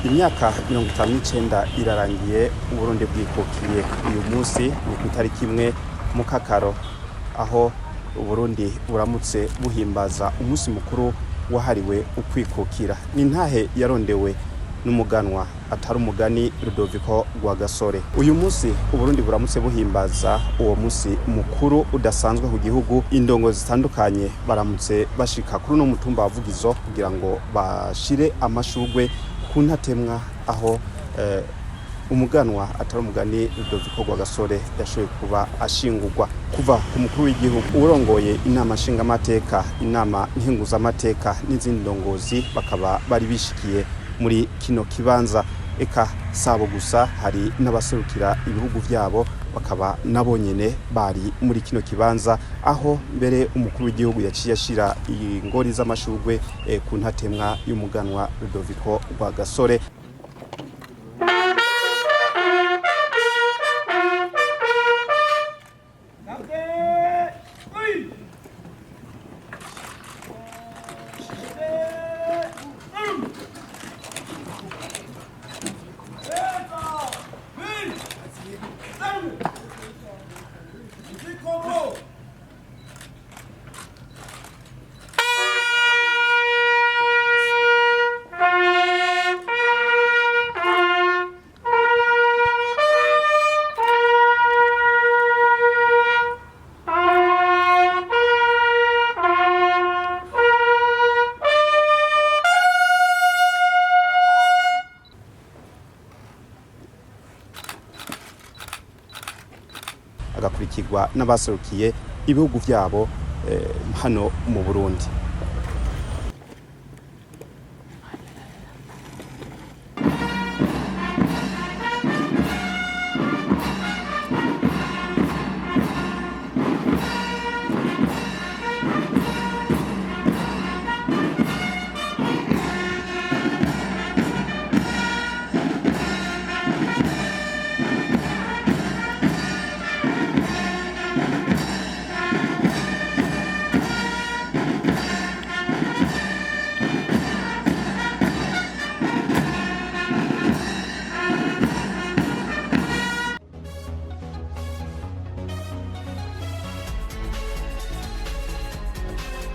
Imyaka 59 irarangiye Uburundi bwikukiye. Uyu munsi ni ku itariki 1 Mukakaro, aho Uburundi buramutse buhimbaza umunsi mukuru wahariwe ukwikukira. Ni intahe yarondewe n'umuganwa atari umugani Rudoviko Rwagasore. Uyu munsi Uburundi buramutse buhimbaza uwo munsi mukuru udasanzwe ku gihugu. Indongozi zitandukanye baramutse bashika kuri no mutumba wa Vugizo kugira ngo bashire amashurwe ku ntatemwa, aho umuganwa atari umugani Rudoviko Rwagasore yashoboye kuba ashingurwa. Kuva ku mukuru w'igihugu, urongoye inama nshingamateka, inama nkenguzamateka n'izindi ndongozi bakaba bari bishikiye muri kino kibanza. Eka sabo gusa, hari n'abaserukira ibihugu vyabo bakaba nabo nyene bari muri kino kibanza, aho mbere umukuru w'igihugu yaciye ashira ingori z'amashurwe ku ntatemwa y'umuganwa Rudoviko Rwagasore. Agakurikirwa n'abaserukiye ibihugu vyabo hano mu Burundi.